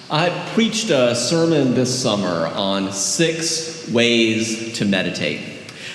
I preached a sermon this summer on 6 ways to meditate.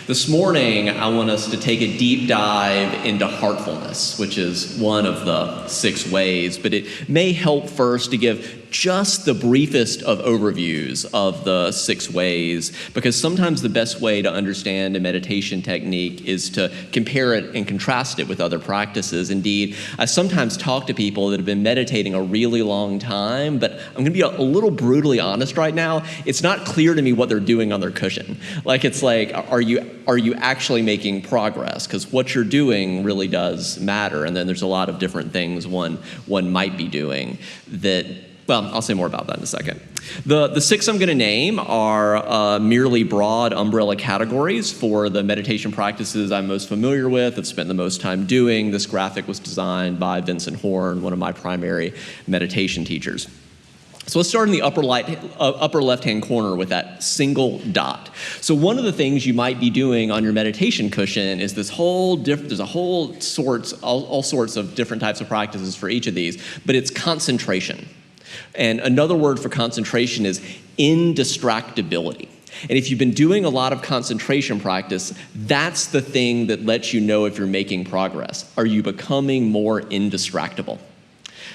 This morning, I want us to take a deep dive into heartfulness, which is one of the 6 ways, but it may help first to give just the briefest of overviews of the 6 ways, because sometimes the best way to understand a meditation technique is to compare it and contrast it with other practices. Indeed, I sometimes talk to people that have been meditating a really long time, but I'm going to be a little brutally honest right now. It's not clear to me what they're doing on their cushion. Are you actually making progress? Because what you're doing really does matter, and then there's a lot of different things one might be doing that. Well, I'll say more about that in a second. The 6 I'm going to name are merely broad umbrella categories for the meditation practices I'm most familiar with, have spent the most time doing. This graphic was designed by Vincent Horn, one of my primary meditation teachers. So let's start in the upper left-hand corner with that single dot. So one of the things you might be doing on your meditation cushion is all sorts of different types of practices for each of these, but it's concentration. And another word for concentration is indistractability. And if you've been doing a lot of concentration practice, that's the thing that lets you know if you're making progress. Are you becoming more indistractable?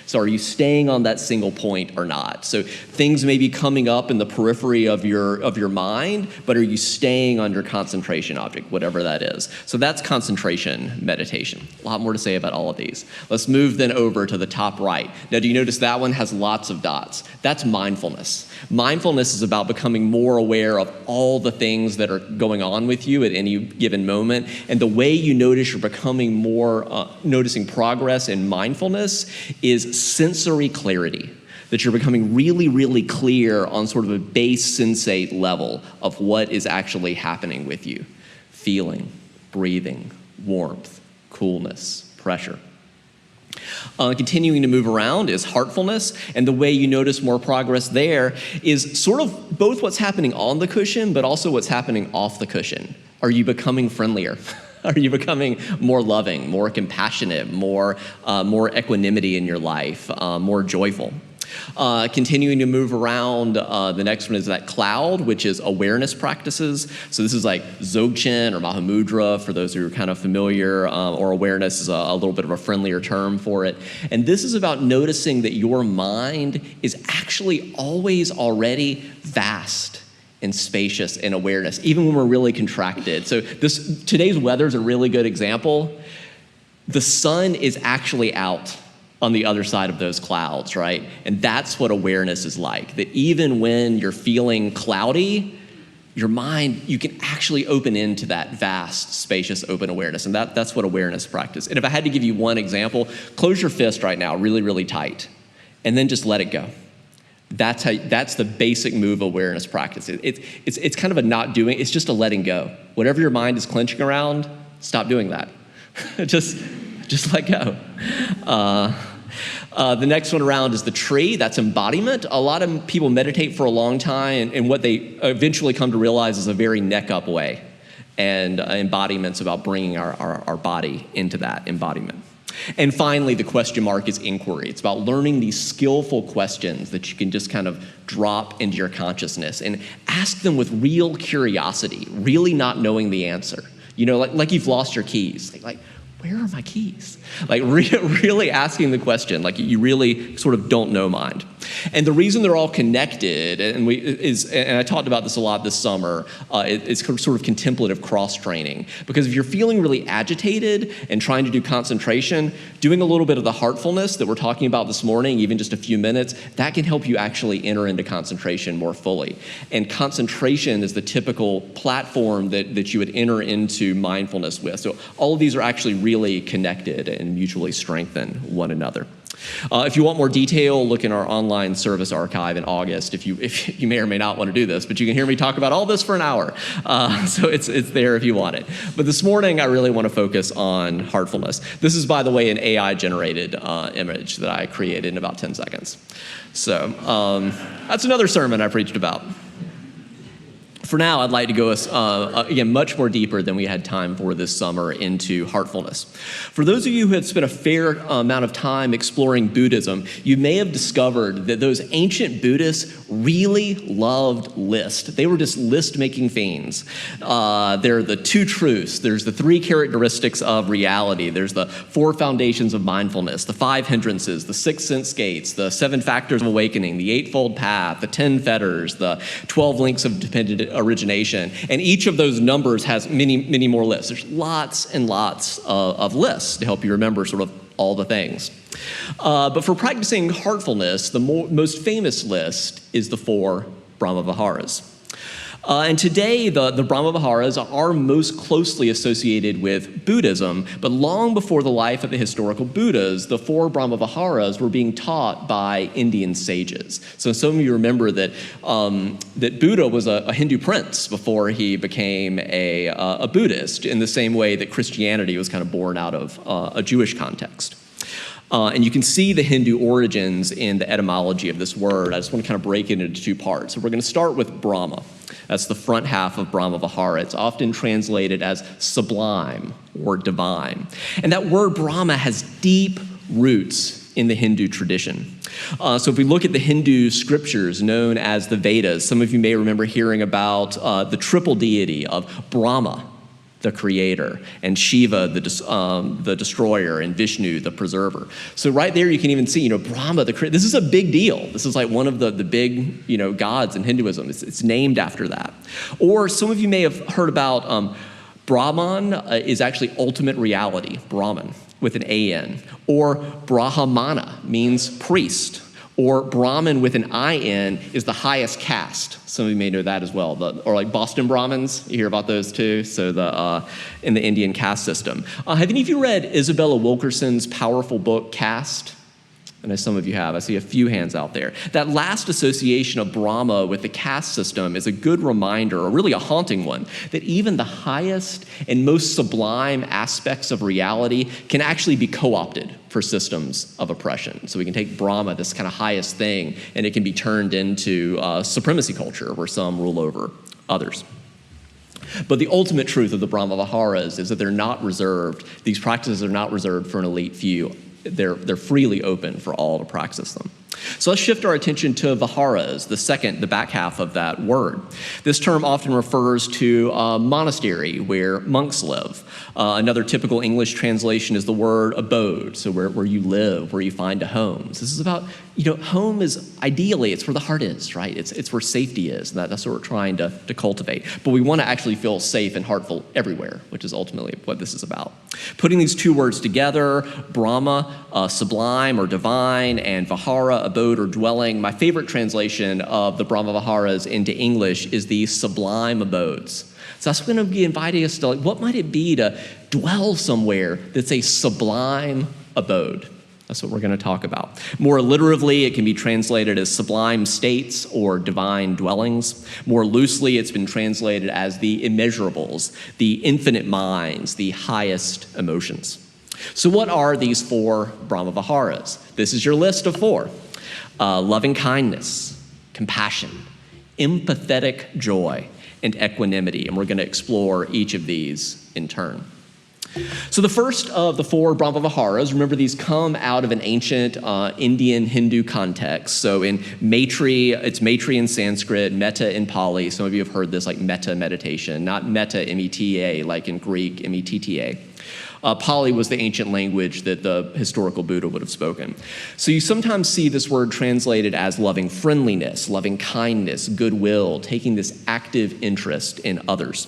So are you staying on that single point or not? So things may be coming up in the periphery of your mind, but are you staying on your concentration object, whatever that is? So that's concentration meditation. A lot more to say about all of these. Let's move then over to the top right. Now, do you notice that one has lots of dots? That's mindfulness. Mindfulness is about becoming more aware of all the things that are going on with you at any given moment. And the way you notice you're becoming more, noticing progress in mindfulness is sensory clarity, that you're becoming really, really clear on sort of a base sensate level of what is actually happening with you. Feeling, breathing, warmth, coolness, pressure. Continuing to move around is heartfulness, and the way you notice more progress there is sort of both what's happening on the cushion, but also what's happening off the cushion. Are you becoming friendlier? Are you becoming more loving, more compassionate, more equanimity in your life, more joyful? Continuing to move around, the next one is that cloud, which is awareness practices. So this is like Dzogchen or Mahamudra, for those who are kind of familiar, or awareness is a little bit of a friendlier term for it. And this is about noticing that your mind is actually always already vast and spacious in awareness, even when we're really contracted. So today's weather is a really good example. The sun is actually out on the other side of those clouds, right? And that's what awareness is like, that even when you're feeling cloudy, your mind, you can actually open into that vast, spacious, open awareness. And that's what awareness practice. And if I had to give you one example, close your fist right now really, really tight, and then just let it go. That's the basic move awareness practice. It's kind of a not doing, it's just a letting go. Whatever your mind is clenching around, stop doing that. just let go. The next one around is the tree. That's embodiment. A lot of people meditate for a long time, and what they eventually come to realize is a very neck-up way. And embodiment's about bringing our body into that embodiment. And finally, the question mark is inquiry. It's about learning these skillful questions that you can just kind of drop into your consciousness and ask them with real curiosity, really not knowing the answer. You know, like you've lost your keys. Like, where are my keys? Like really asking the question, like you really sort of don't know mind. And the reason they're all connected, and I talked about this a lot this summer, it's sort of contemplative cross-training. Because if you're feeling really agitated and trying to do concentration, doing a little bit of the heartfulness that we're talking about this morning, even just a few minutes, that can help you actually enter into concentration more fully. And concentration is the typical platform that you would enter into mindfulness with. So all of these are actually really connected and mutually strengthen one another. If you want more detail, look in our online service archive in August. If you may or may not want to do this, but you can hear me talk about all this for an hour. So it's there if you want it. But this morning, I really want to focus on heartfulness. This is, by the way, an AI-generated image that I created in about 10 seconds. So that's another sermon I preached about. For now, I'd like to go, again, much more deeper than we had time for this summer into heartfulness. For those of you who have spent a fair amount of time exploring Buddhism, you may have discovered that those ancient Buddhists really loved list. They were just list-making fiends. There are the two truths. There's the three characteristics of reality. There's the four foundations of mindfulness, the five hindrances, the six sense gates, the seven factors of awakening, the eightfold path, the 10 fetters, the 12 links of dependent origination, and each of those numbers has many, many more lists. There's lots and lots of lists to help you remember sort of all the things. But for practicing heartfulness, the most famous list is the four Brahmaviharas. And today, the Brahmaviharas are most closely associated with Buddhism, but long before the life of the historical Buddhas, the four Brahmaviharas were being taught by Indian sages. So some of you remember that Buddha was a Hindu prince before he became a Buddhist, in the same way that Christianity was kind of born out of a Jewish context. And you can see the Hindu origins in the etymology of this word. I just want to kind of break it into two parts. So we're going to start with Brahma. That's the front half of Brahmavihara. It's often translated as sublime or divine. And that word Brahma has deep roots in the Hindu tradition. So if we look at the Hindu scriptures known as the Vedas, some of you may remember hearing about the triple deity of Brahma, the creator, and Shiva, the destroyer, and Vishnu, the preserver. So right there you can even see, Brahma, the creator. This is a big deal. This is like one of the big, gods in Hinduism. It's named after that. Or some of you may have heard about Brahman is actually ultimate reality, Brahman, with an A-N. Or Brahmana means priest. Or Brahmin with an I-N is the highest caste. Some of you may know that as well. Or like Boston Brahmins, you hear about those too. So in the Indian caste system. Have any of you read Isabella Wilkerson's powerful book, Caste? I know some of you have. I see a few hands out there. That last association of Brahma with the caste system is a good reminder, or really a haunting one, that even the highest and most sublime aspects of reality can actually be co-opted for systems of oppression. So we can take Brahma, this kind of highest thing, and it can be turned into supremacy culture where some rule over others. But the ultimate truth of the Brahmaviharas is that they're not reserved, these practices are not reserved for an elite few. They're freely open for all to practice them. So let's shift our attention to viharas, the back half of that word. This term often refers to a monastery where monks live. Another typical English translation is the word abode, so where you live, where you find a home. So this is about, home is ideally, it's where the heart is, right? It's where safety is, and that's what we're trying to cultivate. But we want to actually feel safe and heartful everywhere, which is ultimately what this is about. Putting these two words together, Brahma, sublime or divine, and Vihara, abode or dwelling. My favorite translation of the Brahmaviharas into English is the sublime abodes. So that's going to be inviting us to, what might it be to dwell somewhere that's a sublime abode? That's what we're going to talk about. More literally, it can be translated as sublime states or divine dwellings. More loosely, it's been translated as the immeasurables, the infinite minds, the highest emotions. So what are these four Brahmaviharas? This is your list of four. Loving kindness, compassion, empathetic joy, and equanimity. And we're going to explore each of these in turn. So the first of the four Brahmaviharas, remember these come out of an ancient Indian Hindu context. So in Maitri, it's Maitri in Sanskrit, Metta in Pali. Some of you have heard this like metta meditation, not metta, M-E-T-A, like in Greek, M-E-T-T-A. Pali was the ancient language that the historical Buddha would have spoken. So you sometimes see this word translated as loving friendliness, loving kindness, goodwill, taking this active interest in others.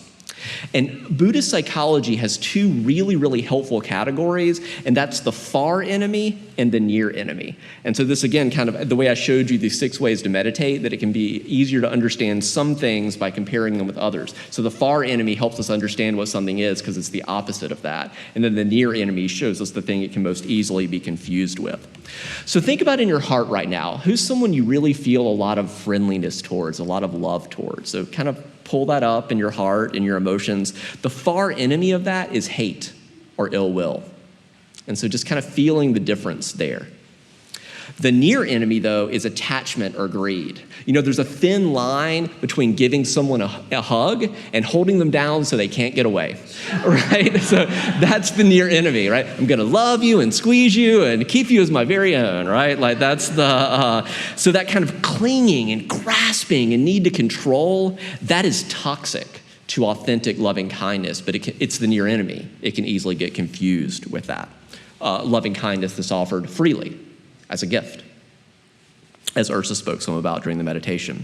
And Buddhist psychology has two really, really helpful categories, and that's the far enemy and the near enemy. And so this, again, kind of the way I showed you these 6 ways to meditate, that it can be easier to understand some things by comparing them with others. So the far enemy helps us understand what something is because it's the opposite of that. And then the near enemy shows us the thing it can most easily be confused with. So think about in your heart right now, who's someone you really feel a lot of friendliness towards, a lot of love towards? So kind of pull that up in your heart, in your emotions. The far enemy of that is hate or ill will. And so just kind of feeling the difference there. The near enemy, though, is attachment or greed. There's a thin line between giving someone a hug and holding them down so they can't get away, right? So that's the near enemy, right? I'm going to love you and squeeze you and keep you as my very own, right? Like that's so that kind of clinging and grasping and need to control, that is toxic to authentic loving kindness, but it's the near enemy. It can easily get confused with that. Loving kindness that's offered freely as a gift, as Ursa spoke some about during the meditation.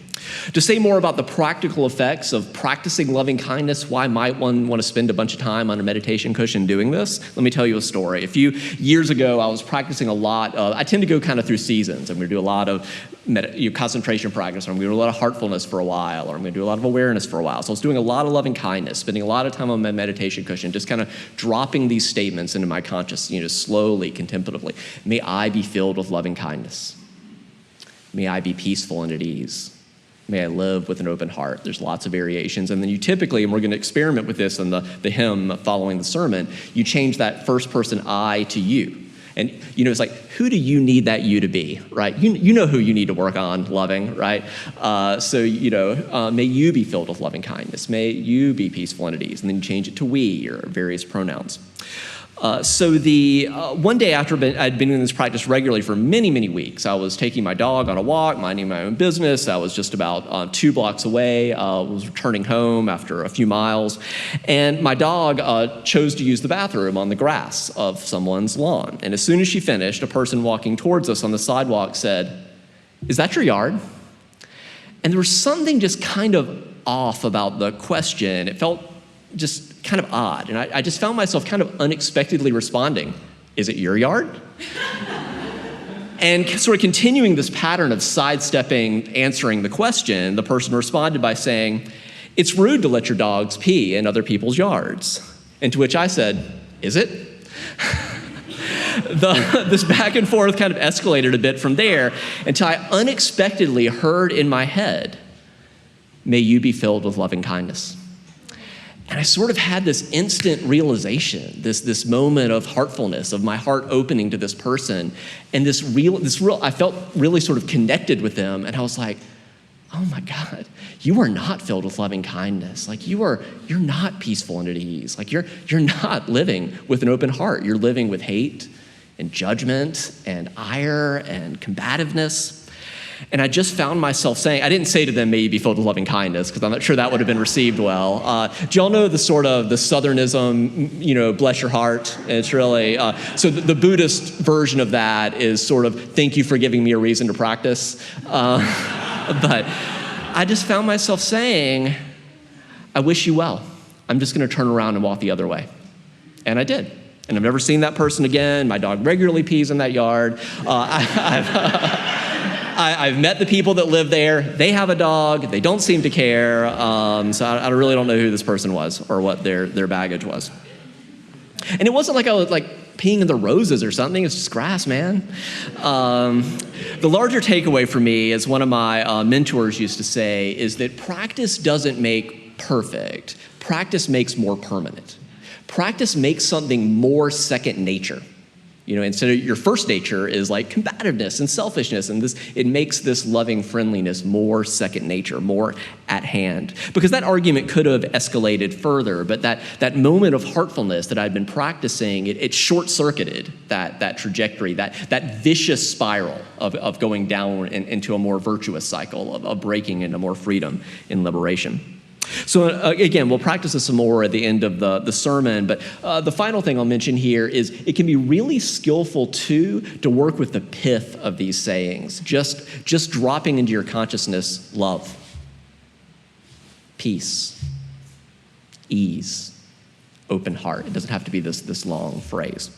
To say more about the practical effects of practicing loving kindness, why might one want to spend a bunch of time on a meditation cushion doing this? Let me tell you a story. A few years ago, I was practicing a lot I tend to go kind of through seasons. I'm going to do a lot of concentration practice, or I'm going to do a lot of heartfulness for a while, or I'm going to do a lot of awareness for a while. So I was doing a lot of loving kindness, spending a lot of time on my meditation cushion, just kind of dropping these statements into my consciousness, slowly, contemplatively. May I be filled with loving kindness. May I be peaceful and at ease. May I live with an open heart. There's lots of variations. And then you typically, and we're going to experiment with this in the hymn following the sermon, you change that first person I to you. And, it's like, who do you need that you to be, right? You know who you need to work on loving, right? May you be filled with loving kindness. May you be peaceful and at ease. And then you change it to we or various pronouns. One day after I'd been doing this practice regularly for many, many weeks, I was taking my dog on a walk, minding my own business. I was just about 2 blocks away. Was returning home after a few miles. And my dog chose to use the bathroom on the grass of someone's lawn. And as soon as she finished, a person walking towards us on the sidewalk said, "Is that your yard?" And there was something just kind of off about the question. It felt just kind of odd. And I just found myself kind of unexpectedly responding, "Is it your yard?" And sort of continuing this pattern of sidestepping, answering the question, the person responded by saying, "It's rude to let your dogs pee in other people's yards." And to which I said, "Is it?" This back and forth kind of escalated a bit from there until I unexpectedly heard in my head, "May you be filled with loving kindness." And I sort of had this instant realization, this moment of heartfulness, of my heart opening to this person, and this real, I felt really sort of connected with them, and I was like, oh my God, you are not filled with loving kindness. Like you're not peaceful and at ease. Like you're not living with an open heart. You're living with hate and judgment and ire and combativeness. And I just found myself saying, I didn't say to them, "May you be filled with loving kindness," because I'm not sure that would have been received well. Do y'all know the Southernism, bless your heart? It's really, so the Buddhist version of that is sort of, "Thank you for giving me a reason to practice." But I just found myself saying, "I wish you well. I'm just going to turn around and walk the other way." And I did. And I've never seen that person again. My dog regularly pees in that yard. I've met the people that live there. They have a dog. They don't seem to care. So I really don't know who this person was or what their baggage was. And it wasn't like I was like peeing in the roses or something. It's just grass, man. The larger takeaway for me, as one of my mentors used to say, is that practice doesn't make perfect. Practice makes more permanent. Practice makes something more second nature. Instead of your first nature is like combativeness and selfishness, and it makes this loving friendliness more second nature, more at hand. Because that argument could have escalated further, but that moment of heartfulness that I'd been practicing, it short-circuited that trajectory, that vicious spiral of going down into a more virtuous cycle, of breaking into more freedom and liberation. So again, we'll practice this some more at the end of the sermon, but the final thing I'll mention here is it can be really skillful, too, to work with the pith of these sayings, just dropping into your consciousness love, peace, ease, open heart. It doesn't have to be this long phrase.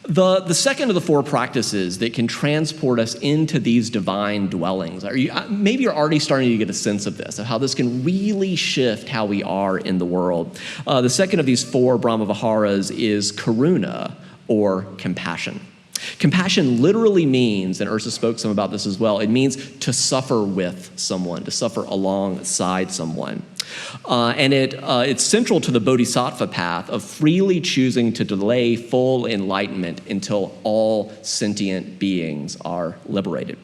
The second of the 4 practices that can transport us into these divine dwellings, maybe you're already starting to get a sense of this, of how this can really shift how we are in the world. The second of these 4 Brahmaviharas is karuna, or compassion. Compassion literally means, and Ursa spoke some about this as well, it means to suffer with someone, to suffer alongside someone. And it's central to the bodhisattva path of freely choosing to delay full enlightenment until all sentient beings are liberated.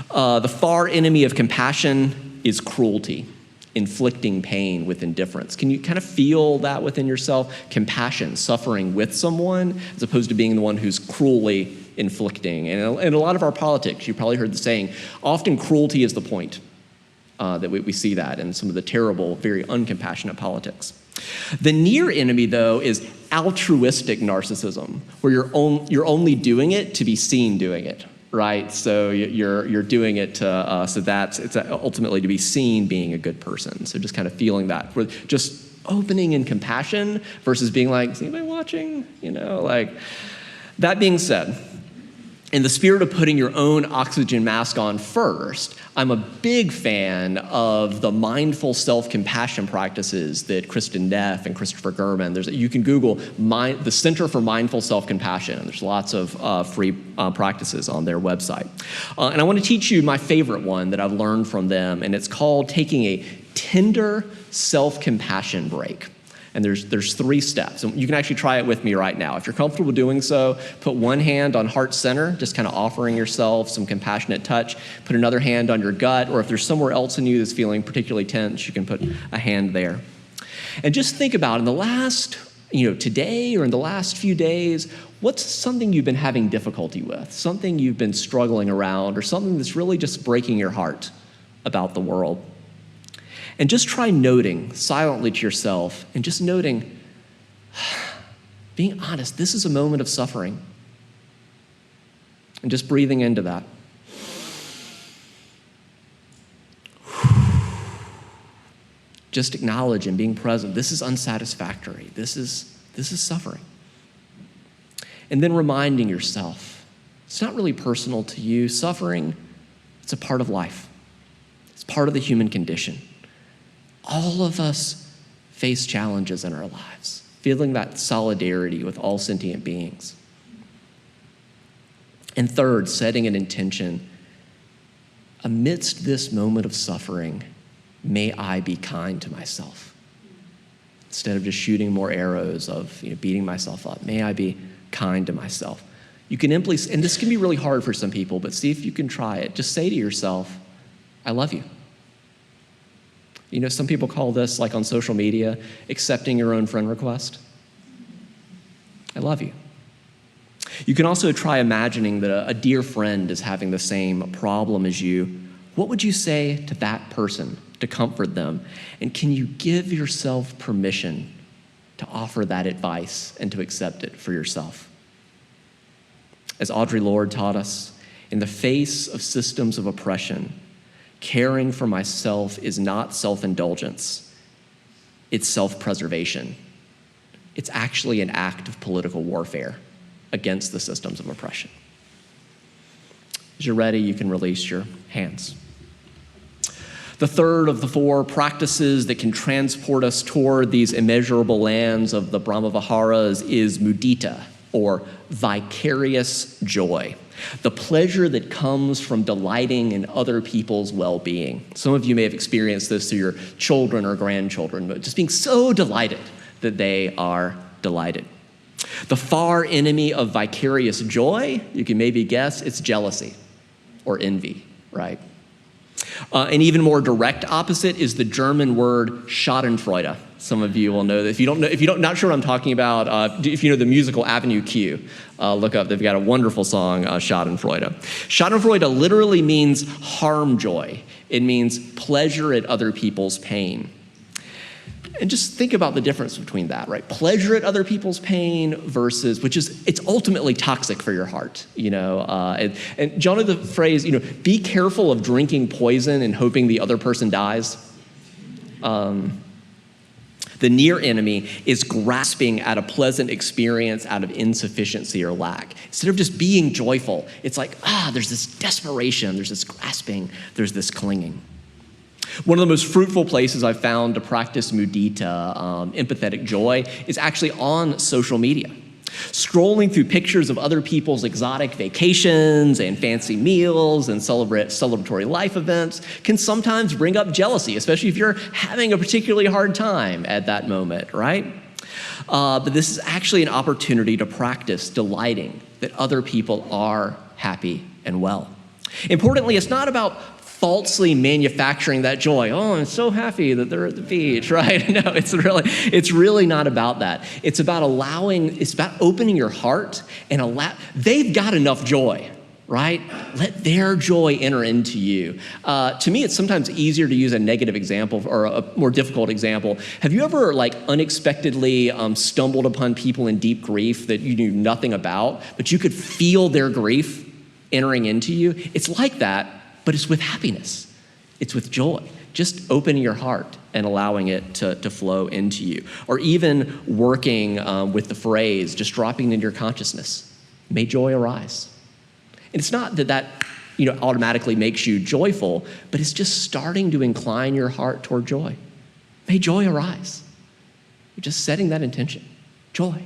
The far enemy of compassion is cruelty, inflicting pain with indifference. Can you kind of feel that within yourself? Compassion, suffering with someone, as opposed to being the one who's cruelly inflicting. And in a lot of our politics, you probably heard the saying, often cruelty is the point. That we see that in some of the terrible, very uncompassionate politics. The near enemy, though, is altruistic narcissism, where you're only doing it to be seen doing it, right? So you're doing it to, it's ultimately to be seen being a good person. So just kind of feeling that, with just opening in compassion versus being like, is anybody watching? That being said, in the spirit of putting your own oxygen mask on first, I'm a big fan of the mindful self-compassion practices that Kristen Neff and Christopher Gurman. You can Google the Center for Mindful Self-Compassion, and there's lots of free practices on their website. And I want to teach you my favorite one that I've learned from them, and it's called taking a tender self-compassion break. And there's 3 steps. And you can actually try it with me right now. If you're comfortable doing so, put one hand on heart center, just kind of offering yourself some compassionate touch. Put another hand on your gut, or if there's somewhere else in you that's feeling particularly tense, you can put a hand there. And just think about in the last, today or in the last few days, what's something you've been having difficulty with, something you've been struggling around, or something that's really just breaking your heart about the world. And just try noting silently to yourself and just noting, being honest, this is a moment of suffering. And just breathing into that. Just acknowledge and being present. This is unsatisfactory. This is suffering. And then reminding yourself, it's not really personal to you. Suffering, it's a part of life. It's part of the human condition. All of us face challenges in our lives, feeling that solidarity with all sentient beings. And third, setting an intention. Amidst this moment of suffering, may I be kind to myself. Instead of just shooting more arrows of beating myself up, may I be kind to myself. You can and this can be really hard for some people, but see if you can try it. Just say to yourself, I love you. Some people call this, like on social media, accepting your own friend request. I love you. You can also try imagining that a dear friend is having the same problem as you. What would you say to that person to comfort them? And can you give yourself permission to offer that advice and to accept it for yourself? As Audre Lorde taught us, in the face of systems of oppression, caring for myself is not self-indulgence, it's self-preservation. It's actually an act of political warfare against the systems of oppression. As you're ready, you can release your hands. The third of the 4 practices that can transport us toward these immeasurable lands of the Brahmaviharas is mudita, or vicarious joy. The pleasure that comes from delighting in other people's well-being. Some of you may have experienced this through your children or grandchildren, but just being so delighted that they are delighted. The far enemy of vicarious joy, you can maybe guess, it's jealousy or envy, right? An even more direct opposite is the German word Schadenfreude. Some of you will know that. If you don't, not sure what I'm talking about, if you know the musical Avenue Q, look up. They've got a wonderful song, Schadenfreude. Schadenfreude literally means harm joy. It means pleasure at other people's pain. And just think about the difference between that, right? Pleasure at other people's pain versus, it's ultimately toxic for your heart, And do y'all know the phrase, be careful of drinking poison and hoping the other person dies? The near enemy is grasping at a pleasant experience out of insufficiency or lack. Instead of just being joyful, it's like, there's this desperation, there's this grasping, there's this clinging. One of the most fruitful places I've found to practice mudita, empathetic joy, is actually on social media. Scrolling through pictures of other people's exotic vacations and fancy meals and celebratory life events can sometimes bring up jealousy, especially if you're having a particularly hard time at that moment, right? But this is actually an opportunity to practice delighting that other people are happy and well. Importantly, it's not about falsely manufacturing that joy. Oh, I'm so happy that they're at the beach, right? No, it's really not about that. It's about opening your heart and they've got enough joy, right? Let their joy enter into you. To me, it's sometimes easier to use a negative example or a more difficult example. Have you ever unexpectedly stumbled upon people in deep grief that you knew nothing about, but you could feel their grief entering into you? It's like that, but it's with happiness. It's with joy. Just opening your heart and allowing it to flow into you. Or even working with the phrase, just dropping into your consciousness, may joy arise. And it's not that automatically makes you joyful, but it's just starting to incline your heart toward joy. May joy arise. You're just setting that intention. Joy.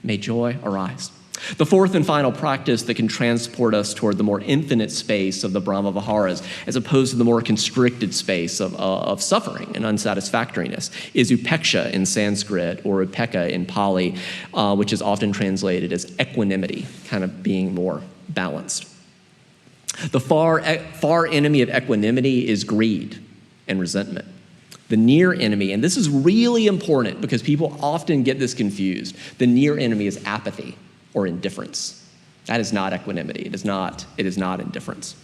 May joy arise. The fourth and final practice that can transport us toward the more infinite space of the Brahmaviharas, as opposed to the more constricted space of suffering and unsatisfactoriness, is upeksha in Sanskrit or upekkha in Pali, which is often translated as equanimity, kind of being more balanced. The far enemy of equanimity is greed and resentment. The near enemy, and this is really important because people often get this confused, the near enemy is apathy or indifference. That is not equanimity. It is not indifference.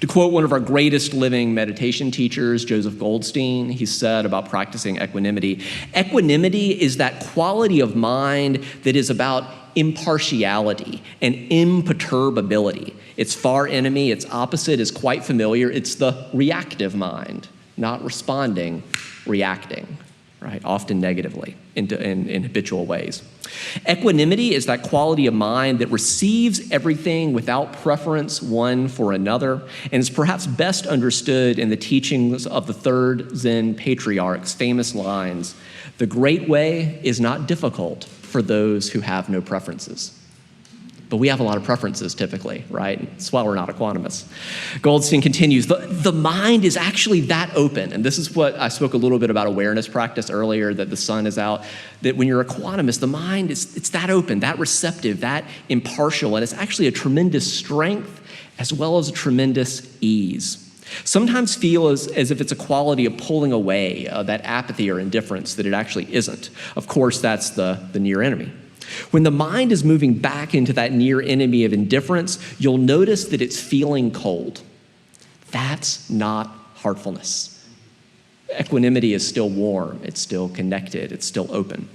To quote one of our greatest living meditation teachers, Joseph Goldstein, he said about practicing equanimity is that quality of mind that is about impartiality and imperturbability. Its far enemy, its opposite, is quite familiar. It's the reactive mind, not responding, reacting, right? Often negatively in habitual ways. Equanimity is that quality of mind that receives everything without preference one for another, and is perhaps best understood in the teachings of the third Zen patriarch's famous lines, "The great way is not difficult for those who have no preferences." But we have a lot of preferences typically, right? That's why we're not equanimous. Goldstein continues, the mind is actually that open. And this is what I spoke a little bit about awareness practice earlier, that the sun is out, that when you're equanimous, the mind it's that open, that receptive, that impartial, and it's actually a tremendous strength as well as a tremendous ease. Sometimes feel as if it's a quality of pulling away, that apathy or indifference, that it actually isn't. Of course, that's the near enemy. When the mind is moving back into that near enemy of indifference, you'll notice that it's feeling cold. That's not heartfulness. Equanimity is still warm, it's still connected, it's still open.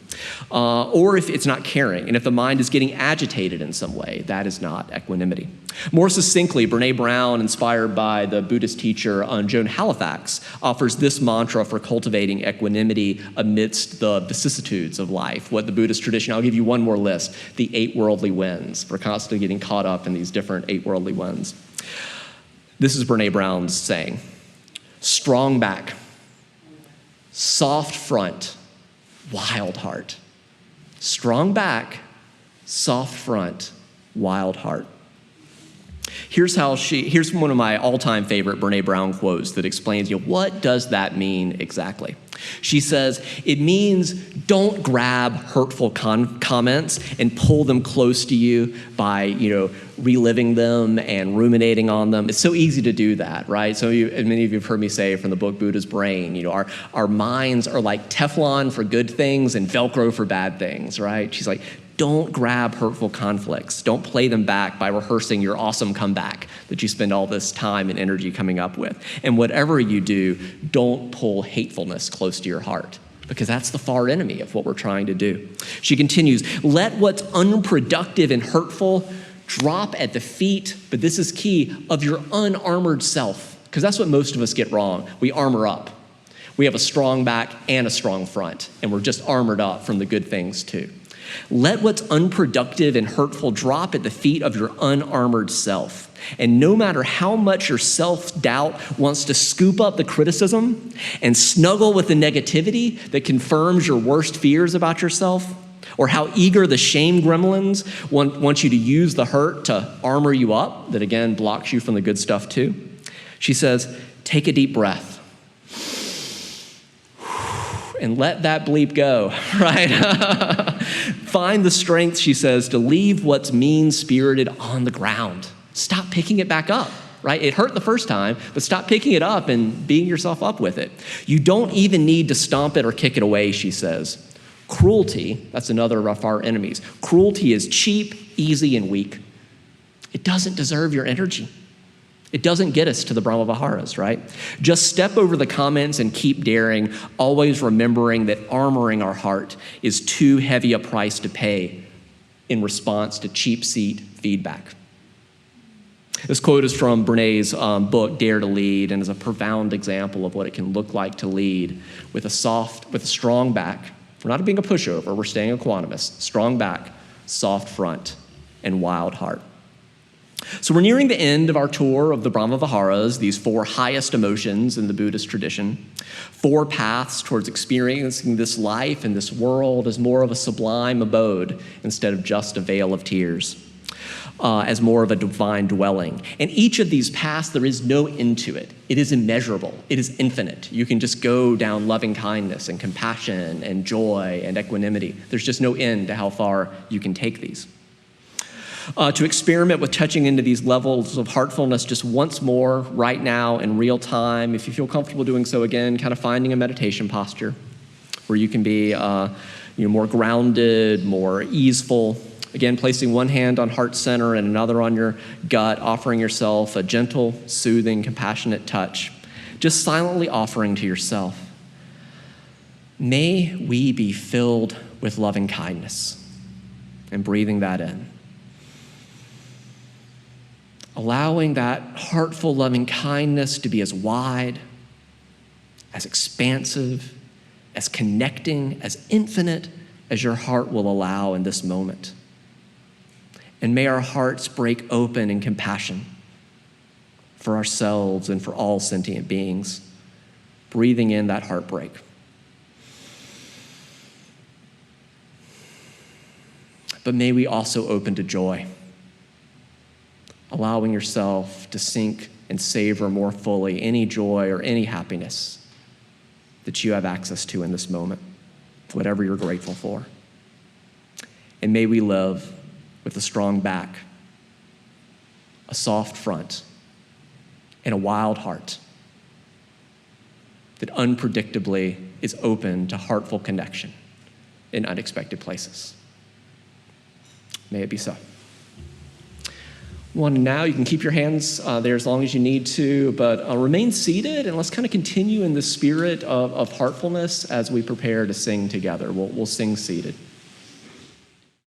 Or if it's not caring, and if the mind is getting agitated in some way, that is not equanimity. More succinctly, Brene Brown, inspired by the Buddhist teacher Joan Halifax, offers this mantra for cultivating equanimity amidst the vicissitudes of life. What the Buddhist tradition, I'll give you one more list, the 8 worldly winds. We're constantly getting caught up in these different 8 worldly winds. This is Brene Brown's saying, strong back, soft front, wild heart. Strong back, soft front, wild heart. Here's one of my all-time favorite Brene Brown quotes that explains, what does that mean exactly? She says, it means don't grab hurtful comments and pull them close to you by, reliving them and ruminating on them. It's so easy to do that, right? So many of you have heard me say from the book Buddha's Brain, our minds are like Teflon for good things and Velcro for bad things, right? She's like, don't grab hurtful conflicts. Don't play them back by rehearsing your awesome comeback that you spend all this time and energy coming up with. And whatever you do, don't pull hatefulness close to your heart, because that's the far enemy of what we're trying to do. She continues, let what's unproductive and hurtful drop at the feet, but this is key, of your unarmored self, because that's what most of us get wrong. We armor up. We have a strong back and a strong front, and we're just armored up from the good things too. Let what's unproductive and hurtful drop at the feet of your unarmored self. And no matter how much your self-doubt wants to scoop up the criticism and snuggle with the negativity that confirms your worst fears about yourself, Or how eager the shame gremlins want you to use the hurt to armor you up, that again blocks you from the good stuff too. She says, take a deep breath and let that bleep go, right? Find the strength, she says, to leave what's mean-spirited on the ground. Stop picking it back up, right? It hurt the first time, but stop picking it up and beating yourself up with it. You don't even need to stomp it or kick it away, she says. Cruelty, that's another of our enemies. Cruelty is cheap, easy, and weak. It doesn't deserve your energy. It doesn't get us to the Brahmaviharas, right? Just step over the comments and keep daring, always remembering that armoring our heart is too heavy a price to pay in response to cheap seat feedback. This quote is from Brené's book, Dare to Lead, and is a profound example of what it can look like to lead with a strong back. We're not being a pushover, we're staying equanimous. Strong back, soft front, and wild heart. So we're nearing the end of our tour of the Brahmaviharas, these 4 highest emotions in the Buddhist tradition, 4 paths towards experiencing this life and this world as more of a sublime abode instead of just a vale of tears, as more of a divine dwelling. And each of these paths, there is no end to it. It is immeasurable. It is infinite. You can just go down loving kindness and compassion and joy and equanimity. There's just no end to how far you can take these. To experiment with touching into these levels of heartfulness just once more, right now, in real time, if you feel comfortable doing so again, kind of finding a meditation posture where you can be more grounded, more easeful. Again, placing one hand on heart center and another on your gut, offering yourself a gentle, soothing, compassionate touch, just silently offering to yourself, may we be filled with loving kindness, and breathing that in. Allowing that heartful loving kindness to be as wide, as expansive, as connecting, as infinite as your heart will allow in this moment. And may our hearts break open in compassion for ourselves and for all sentient beings, breathing in that heartbreak. But may we also open to joy, allowing yourself to sink and savor more fully any joy or any happiness that you have access to in this moment, whatever you're grateful for. And may we live with a strong back, a soft front, and a wild heart that unpredictably is open to heartful connection in unexpected places. May it be so. Well, now you can keep your hands there as long as you need to, but remain seated, and let's kind of continue in the spirit of heartfulness as we prepare to sing together. We'll sing seated.